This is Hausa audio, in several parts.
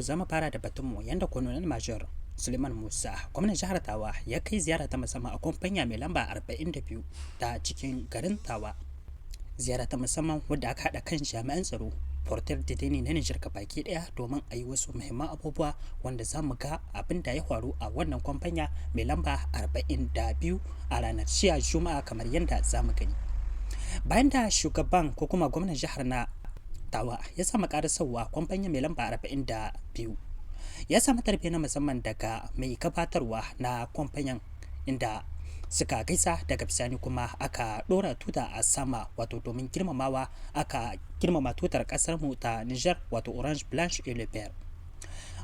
zama fara da batunmu yanda Colonel Major Suleiman Musa, gwamnan jihar Tawa, ya kai ziyara ta musamman a kwamfanya mai lamba 42 ta cikin garin Tawa. Ziyara ta musamman wadda aka haɗa kan jami'an tsaro, portar deteni na Nijar baki ɗaya domin a yi wasu muhimman abubuwa wanda za mu ga abin da ya faru a wannan kwamfanya mai lamba 42 a ranar jiya Juma'a kamar yadda za mu gani. Bayan da shugaban ko kuma gwamnan jihar na Tawa ya samu karasarwa kwamfanya mai lamba 42 ya samu tarbe na musamman daga mai gabatarwa na kwamfanyan, inda suka gaisa daga bisani kuma aka dora tuta a sama, wato domin girmamawa aka girmama tutar kasar mu ta Niger, wato Orange Blanche et Le Vert.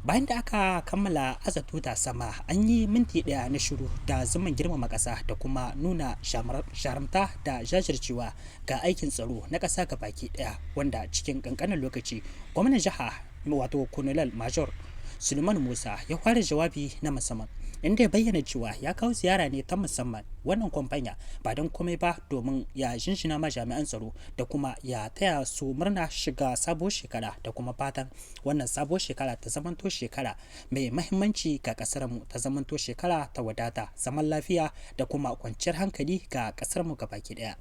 Bayan da aka kammala aza tuta sama, an yi minti daya na shiru da zaman girmama kasa da kuma nuna sharamta da jajircewa ga aikin tsaro na kasa baki daya, wanda cikin kankanin lokaci gwamnan jiha wato Colonel Major Suleiman Musa ya fara jawabi na musamman, inda ya bayyana cewa ya kawo ziyara ne ta musamman wannan kwamfanya ba don komai ba domin ya jinjina ma jami'an tsaro da kuma ya taya su murna shiga sabuwar shekara, da kuma fatan wannan sabuwar shekara ta zamanto shekara mai mahimmanci ga kasar mu, ta zamanto shekara ta wadata, zaman lafiya da kuma kwanciyar hankali ga kasar mu gabaki daya.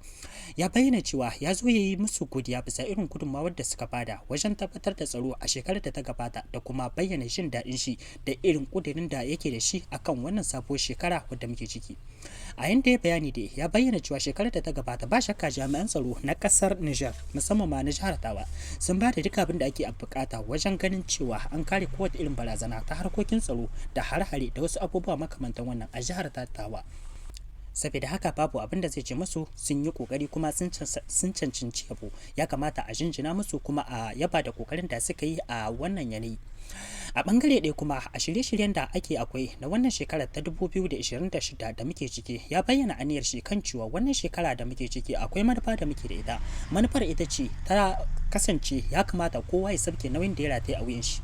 Ya bayyana cewa ya zo ya yi musu godiya bisa irin gudunmawar da suka bada wajen tabbatar da tsaro a shekarar da ta gabata, da kuma bayyana jin daɗin shi da irin ƙudurin da yake da shi akan wannan sabuwar shekara wadda muke ciki. A yanda ya bayani da ya bayyana cewa shekarar da ta gabata ba shakka jami'an tsaro na kasar Niger musamman ma na jihar Tawa sun ba da duka abin da ake bukata wajen ganin cewa an kare kowace irin barazana ta harkokin tsaro da har-hare da wasu abubuwa makamantan wannan a jihar Tawa. Saboda haka babu abin da zai ce musu, sun yi kokari kuma sun cancanci yabo, ya kamata a jinjina musu kuma a yaba da kokarin da suka yi a wannan yanayi. A bangare ɗaya kuma a shirye-shiryen da ake akwai na wannan shekarar ta 2026 da muke ciki, ya bayyana aniyar shi kan cewa wannan shekara da muke ciki akwai manufa da muke da ita. Manufar ita ce ta kasance ya kamata kowa ya sauke nauyin da ya rataye a wuyan shi.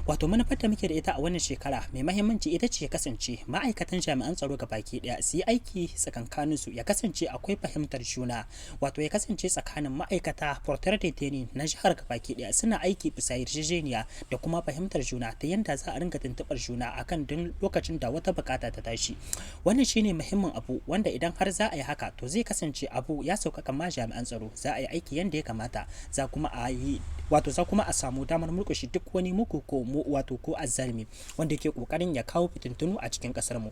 Wato manufar da muke da ita a wannan shekara mai mahimmanci ita ce ya kasance ma'aikatan jami'an tsaro baki daya su yi aiki tsakankanin su, ya kasance akwai fahimtar juna, wato ya kasance tsakanin ma'aikata portar deteni na jihar baki daya suna aiki bisa yarjejeniya da kuma fahimtar juna ta yanda za a ringa tuntubar juna akan duk lokacin da wata bukata ta tashi. Wannan shine muhimmin abu wanda idan har za a yi haka to zai kasance abu ya sauƙaƙa ma jami'an tsaro, za a yi aiki yanda ya kamata, za kuma a samu damar murƙushe duk wani mugu ko azzalimi wanda ke kokarin ya kawo fitintunu a cikin kasar mu.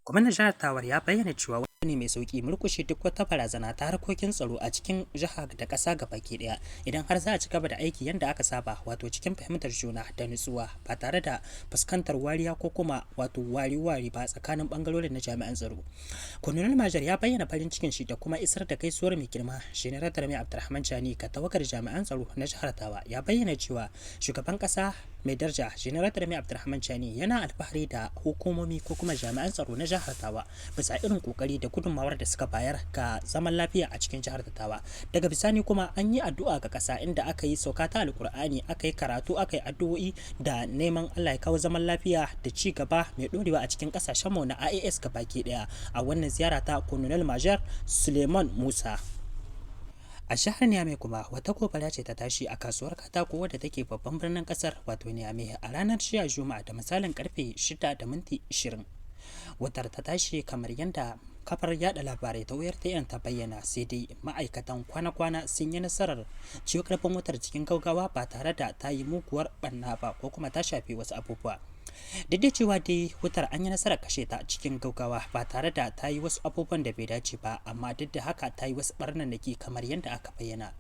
Gwamnan jihar Tawar ya bayyana cewa wani ne mai sauki murkushe duk wata barazana ta harkokin tsaro a cikin jiha da kasa baki daya idan har za a ci gaba da aiki yadda aka saba, wato cikin fahimtar juna da nutsuwa ba tare da fuskantar wariya ko kuma wato wari ba tsakanin bangarorin na jami'an tsaro. Colonel Major ya bayyana farin cikin shi da kuma isar da gaisuwar mai girma General Darmi Abdulrahman Chani ga tawagar jami'an tsaro na jihar Tawa. Ya bayyana cewa shugaban kasa mai daraja General Darmi Abdulrahman Chani yana alfahari da hukumomi ko kuma jami'an tsaro na jihar Tawa bisa irin kokari da gudunmawar da suka bayar ga zaman lafiya a cikin jihar Tawa. Daga bisani kuma an yi addu'a ga kasa inda aka yi sauka ta alkur'ani, aka yi karatu, aka yi addu'o'i da neman Allah ya kawo zaman lafiya da ci gaba mai dorewa a cikin kasashen mu na IAS baki daya a wannan ziyara ta Colonel Major Suleiman Musa. A jihar Niamey kuma wata gobara ce ta tashi a kasuwar katako wadda take babban birnin kasar wato Niamey a ranar jiya Juma'a da misalin karfe 6:20. Wutar ta tashi kamar yadda kafar yada labarai ta wayar ta bayyana, sai dai ma'aikatan kwana-kwana sun yi nasarar ciwo karfin wutar cikin gaugawa ba tare da ta yi muguwar barna ba ko kuma ta shafi wasu abubuwa. Duk da cewa dai wutar an yi nasarar kashe ta cikin gaugawa ba tare da ta yi wasu abubuwan da bai dace ba, amma duk da haka ta yi wasu barnannaki kamar yadda aka bayyana.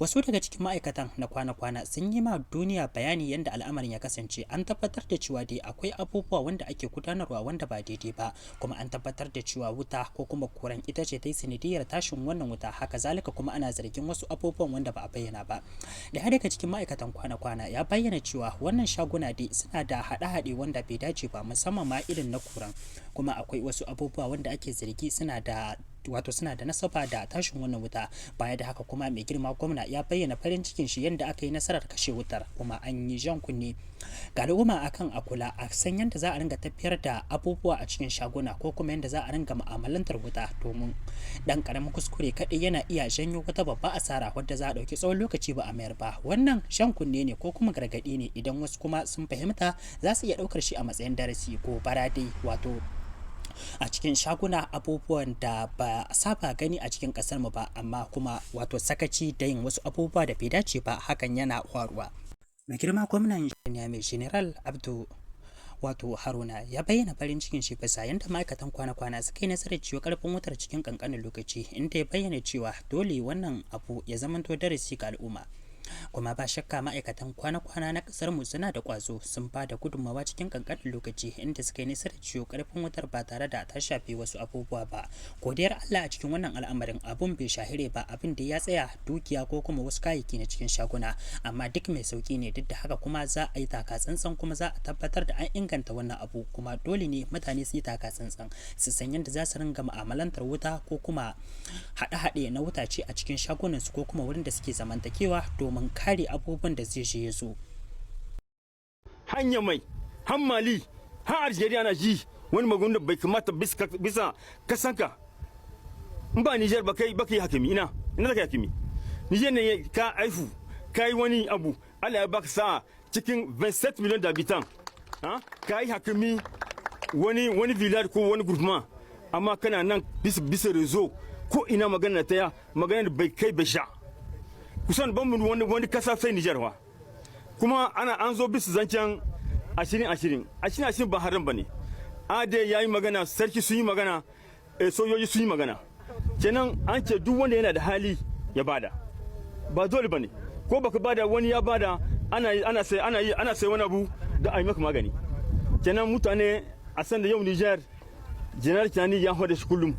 Wasu daga cikin ma'aikatan na kwana-kwana sun yi ma duniya bayani yadda al'amarin ya kasance. An tabbatar da cewa dai akwai abubuwa wanda ake gudanarwa wanda ba daidai ba, kuma an tabbatar da cewa wuta ko kuma kuran ita ce ta yi sanadiyar tashin wannan wuta. Haka zalika kuma ana zargin wasu abubuwan wanda ba a bayyana ba. Daya daga cikin ma'aikatan kwana-kwana ya bayyana cewa wannan shaguna dai suna da haɗe-haɗe wanda bai dace ba, musamman ma irin na kuran, kuma akwai wasu abubuwa wanda ake zargi suna da wato suna da nasaba da tashin wannan wuta. Baya da haka kuma mai girma gwamna ya bayyana farin cikin shi yadda aka yi nasarar kashe wutar, kuma an yi jan kunne ga al'umma akan a kula a san yadda za a ringa tafiyar da abubuwa a cikin shaguna ko kuma yadda za a ringa mu'amalantar wuta, domin dan karamin kuskure kadai yana iya janyo wata babba asara wadda za a dauki tsawon lokaci ba a mayar ba. Wannan jan kunne ne ko kuma gargadi ne, idan wasu kuma sun fahimta za su iya daukar shi a matsayin darasi ko barade, wato a cikin shaguna abubuwan da ba a saba gani a cikin kasar mu ba, amma kuma wato sakaci da yin wasu abubuwa da bai dace ba hakan yana faruwa. Mai girma gwamnan mai General Abdu wato Haruna ya bayyana farin cikin shi bisa yanda ma'aikatan kwana-kwana suka yi nasarar ciwo karfin wutar cikin kankanin lokaci, inda ya bayyana cewa dole wannan abu ya zamanto darasi ga al'umma. Kuma ba shakka ma'aikatan kwana-kwana na kasar mu suna da kwazo, sun ba da gudunmawa cikin kankanin lokaci inda suka yi nasarar ciwo karfin wutar ba tare da ta shafi wasu abubuwa ba. Godiyar Allah a cikin wannan al'amarin abun bai shahire ba, abin da ya tsaya dukiya ko kuma wasu kayayyaki na cikin shaguna, amma duk mai sauki ne. Duk da haka kuma za a yi taka tsantsan, kuma za a tabbatar da an inganta wannan abu, kuma dole ne mutane su yi taka tsantsan, su san yadda za su ringa mu'amalantar wuta ko kuma haɗe-haɗe na wutace a cikin shagunansu ko kuma wurin da suke zamantakewa domin kare abubuwan da zai je ya zo. Hanya mai hammali har Algeria na ji wani magana bai kamata bisa kasanka. In ba Niger ba kai hakimi ina da kai hakimi. Niger ne ka aifu kai wani abu Allah ya baka sa cikin 27 million d'habitants. Ka yi hakimi wani village ko wani groupement, amma kana nan bisa rezo ko ina magana ta ya magana bai kai bai sha. Kusan ban mu wani kasa sai Niger wa, kuma an zo bisa zancen 20 ba haram bane. Ade yayi magana, sarki sun yi magana, sojoji sun yi magana. Kenan an ce duk wanda yana da hali ya bada, ba dole bane ko baka bada wani ya bada, ana sai wani abu da ai maka magani. Kenan mutane a san da yau Niger General Tani ya hoda shi kullum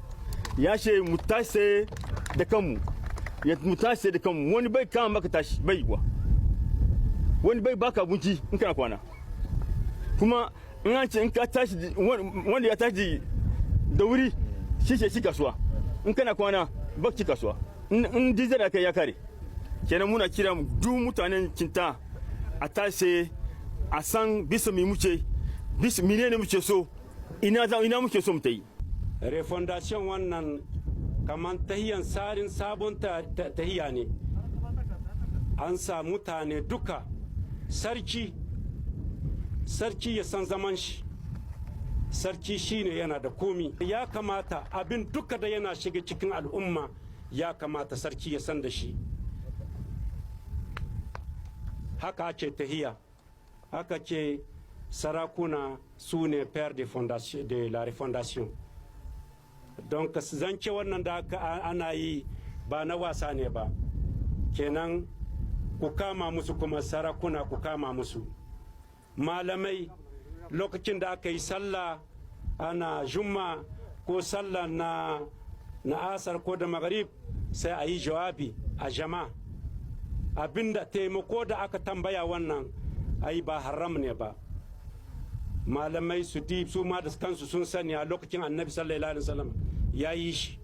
ya ce mu tashi da kanmu, mu tashi da kanmu. Wani bai kama maka tashi bai wa, wani bai baka abinci in kana kwana, kuma in an ce in ka tashi wanda ya tashi da wuri shi ce shi kasuwa, in kana kwana ba ci kasuwa, in dizar da kai ya kare. Kenan muna kira duk mutanen Kinta a tashi a san bisa mai muke, bisa menene muke so, ina muke so mu ta yi. Refondation wannan kamar tahiyan tsarin sabon tahiya ne. An sa mutane duka, sarki ya san zaman shi, sarki shine yana da komi. Ya kamata abin duka da yana shiga cikin al'umma ya kamata sarki ya san da shi. Haka ce tahiya, haka ce sarakuna su ne père de la refondation. Don ka zance wannan da ana yi ba na wasa ne ba. Kenan ku kama musu, kuma sarakuna ku kama musu. Malamai lokacin da aka yi sallah ana jumma ko sallah na asar ko da magharib, sai a yi jawabi a jama'a. Abinda taimako da aka tambaya wannan ai ba haram ne ba. Malamai su ma da kansu sun sani a lokacin Annabi sallallahu alaihi wasallam ya yi shi.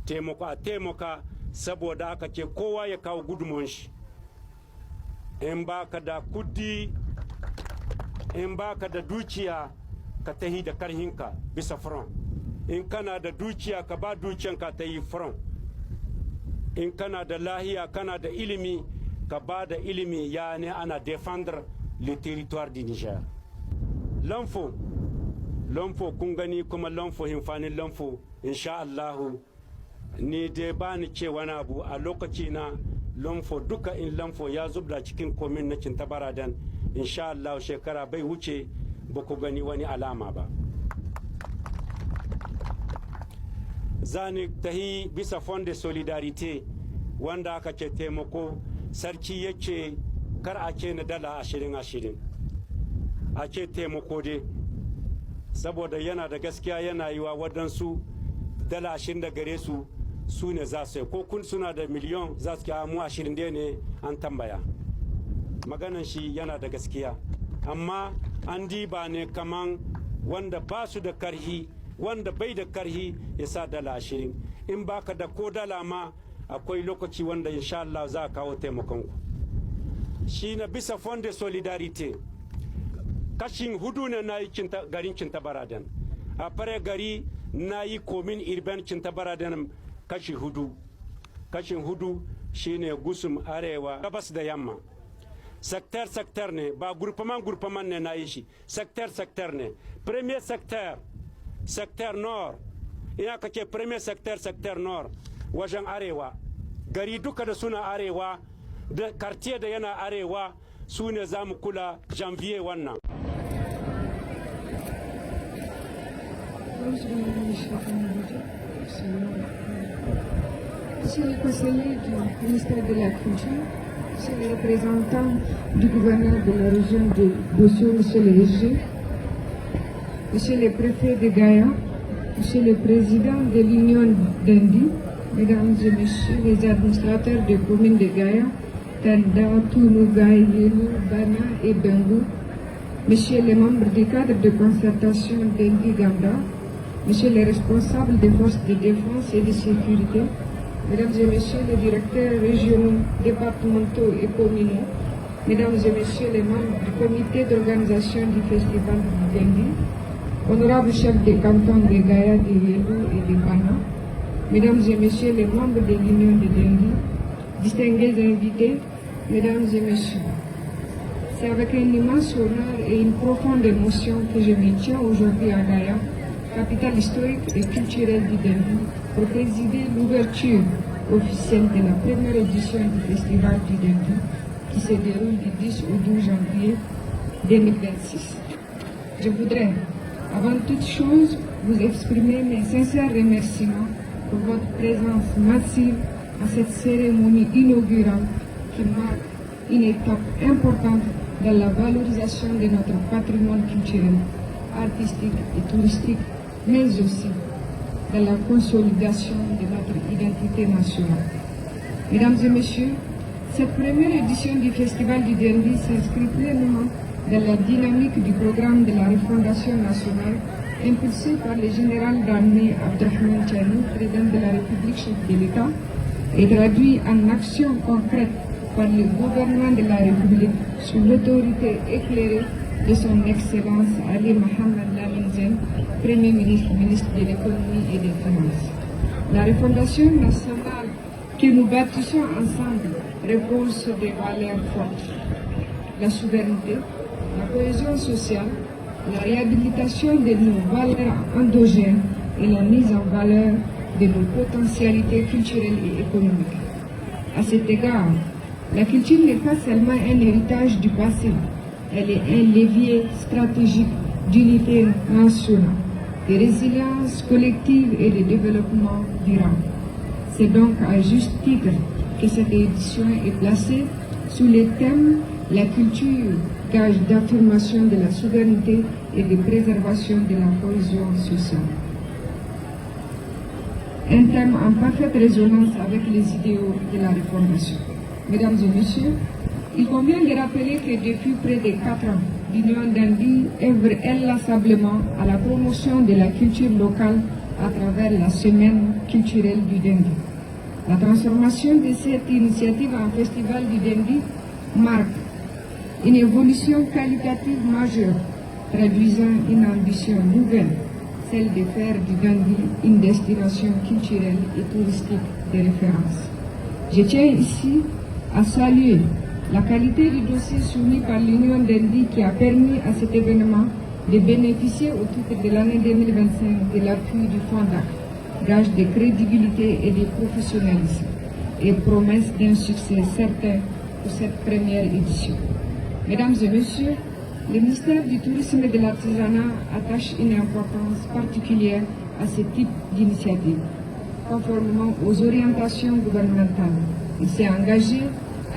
Taimako a taimaka, saboda aka ce kowa ya kawo gudunmuwan shi. In baka da kudi, in baka da dukiya, ka tahi da karhinka bisa front. In kana da dukiya, ka ba dukiyanka ta yi front. In kana da lahiya, kana da ilimi, ka ba da ilimi, ya ne ana défendre le territoire du Niger. Lamfo kun gani, kuma lamfo himfanin lamfo insha Allahu ni dai ba ni ce wani abu a lokaci na lamfo duka. In lamfo ya zubda cikin komin na Kintabaradan, insha Allah shekara bai wuce ba ku gani wani alama ba. Zani tahi bisa fond de solidarite wanda aka ce taimako, sarki ya ce kar a ce na dala 20, a ce taimako dai, saboda yana da gaskiya. Yana yi wa waɗansu dala 20 da gare su ne za su yi, ko kun suna da miliyon za su mu 20 dai ne an tambaya. Maganan shi yana da gaskiya, amma an diba ne kaman wanda ba su da karhi wanda bai da karhi ya sa dala 20, in baka da ko dala ma akwai lokaci wanda insha Allah za a kawo taimakonku. Shi na bisa fond de solidarite kashin hudu ne na yi garin Cintabaradan, a fare gari na yi komin irben Cintabaradan kashin hudu shine gusum, arewa, gabas da yamma. Secteur ne, ba groupement ne na yi shi, secteur ne. Premier secteur nord, ina ka ce premier secteur nord wajen arewa, gari duka da suna arewa da quartier da yana arewa su ne za mu kula janvier wannan. Monsieur le conseiller du ministère de la Culture, monsieur le représentant du gouverneur de la région de Dosso, monsieur le RG, monsieur le préfet de Gaïa, monsieur le président de l'Union d'Indi, mesdames et messieurs les administrateurs des communes de Gaïa, Tanda, Tounou-Gaï, Yélou, Bana et Bengu, messieurs les membres du cadre de concertation d'Indi Ganda, messieurs les responsables des forces de défense et de sécurité, mesdames et messieurs les directeurs régionaux, départementaux et communaux, mesdames et messieurs les membres du comité d'organisation du festival du Dendi, honorables chefs des cantons de Gaïa, de Yélou et de Bana, mesdames et messieurs les membres de l'Union de Dendi, distingués invités, mesdames et messieurs, c'est avec un immense honneur et une profonde émotion que je me tiens aujourd'hui à Gaïa, capitale historique et culturelle du Dendi, pour présider l'ouverture officielle de la première édition du Festival du Dendi, qui se déroule du 10 au 12 janvier 2026. Je voudrais, avant toute chose, vous exprimer mes sincères remerciements pour votre présence massive à cette cérémonie inaugurale qui marque une étape importante dans la valorisation de notre patrimoine culturel, artistique et touristique, mais aussi dans la consolidation de notre identité nationale. Mesdames et messieurs, cette première édition du Festival du Dendi s'inscrit pleinement dans la dynamique du programme de la refondation nationale impulsé par le général d'armée Abdrahman Chani, président de la République, chef de l'État, et traduit en actions concrètes par le gouvernement de la République sous l'autorité éclairée de son Excellence Ali Mohamed Lamine Zen, Premier ministre, ministre de l'économie et des finances. La refondation nationale que nous bâtissons ensemble repose sur des valeurs fortes. La souveraineté, la cohésion sociale, la réhabilitation de nos valeurs endogènes et la mise en valeur de nos potentialités culturelles et économiques. À cet égard, la culture n'est pas seulement un héritage du passé, elle est un levier stratégique d'unité nationale, de résilience collective et de développement durable. C'est donc à juste titre que cette édition est placée sous le thème « La culture, gage d'affirmation de la souveraineté et de préservation de la cohésion sociale ». Un thème en parfaite résonance avec les idéaux de la refondation. Mesdames et messieurs, il convient de rappeler que depuis près de 4 ans, l'Union d'Indi œuvre inlassablement à la promotion de la culture locale à travers la semaine culturelle du Dendi. La transformation de cette initiative en festival du Dendi marque une évolution qualitative majeure, traduisant une ambition nouvelle, celle de faire du Dendi une destination culturelle et touristique de référence. Je tiens ici à saluer la qualité du dossier soumis par l'Union d'Indi qui a permis à cet événement de bénéficier au titre de l'année 2025 de l'appui du FONDAC, gage de crédibilité et de professionnalisme, et promesse d'un succès certain pour cette première édition. Mesdames et messieurs, le ministère du Tourisme et de l'Artisanat attache une importance particulière à ce type d'initiative. Conformément aux orientations gouvernementales, il s'est engagé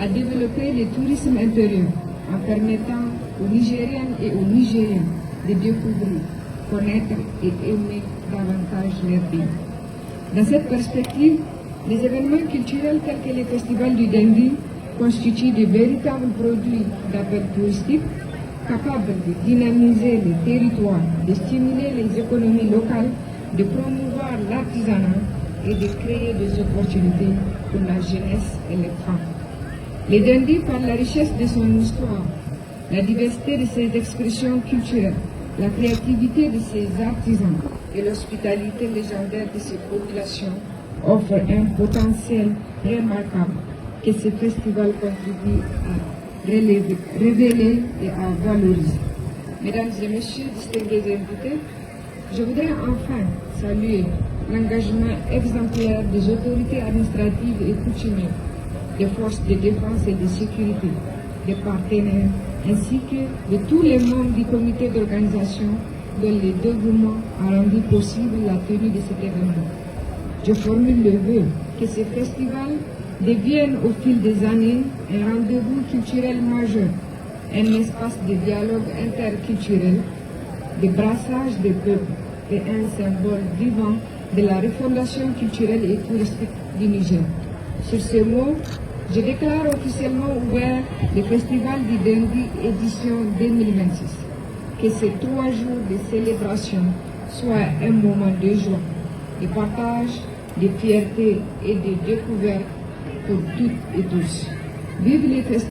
à développer le tourisme intérieur en permettant aux Nigériennes et aux Nigériens de découvrir, connaître et aimer davantage leur pays. Dans cette perspective, les événements culturels tels que le Festival du Dendi constituent de véritables produits d'appel touristique capables de dynamiser les territoires, de stimuler les économies locales de promouvoir l'artisanat et de créer des opportunités pour la jeunesse et les femmes. Les Dundee, par la richesse de son histoire, la diversité de ses expressions culturelles, la créativité de ses artisans et l'hospitalité légendaire de ses populations, offrent un potentiel remarquable que ce festival contribue à révéler et à valoriser. Mesdames et messieurs, distingués invités, je voudrais enfin saluer l'engagement exemplaire des autorités administratives et coutumières, des forces de défense et de sécurité, des partenaires, ainsi que de tous les membres du comité d'organisation dont le dévouement a rendu possible la tenue de cet événement. Je formule le vœu que ce festival devienne au fil des années un rendez-vous culturel majeur, un espace de dialogue interculturel, de brassage des peuples et un symbole vivant de la refondation culturelle et touristique du Niger. Sur ces mots, je déclare officiellement ouvert le Festival du Dundee édition 2026. Que ces 3 jours de célébration soient un moment de joie, de partage, de fierté et de découverte pour toutes et tous. Vive les festivals!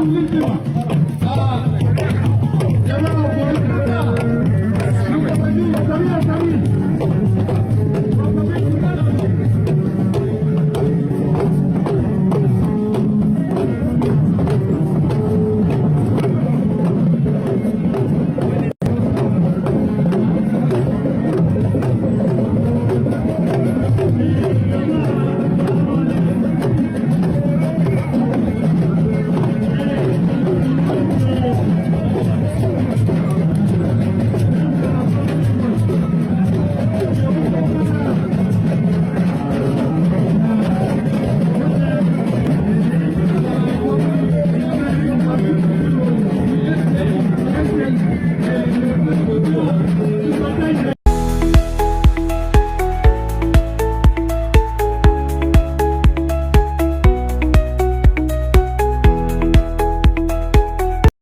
Ministre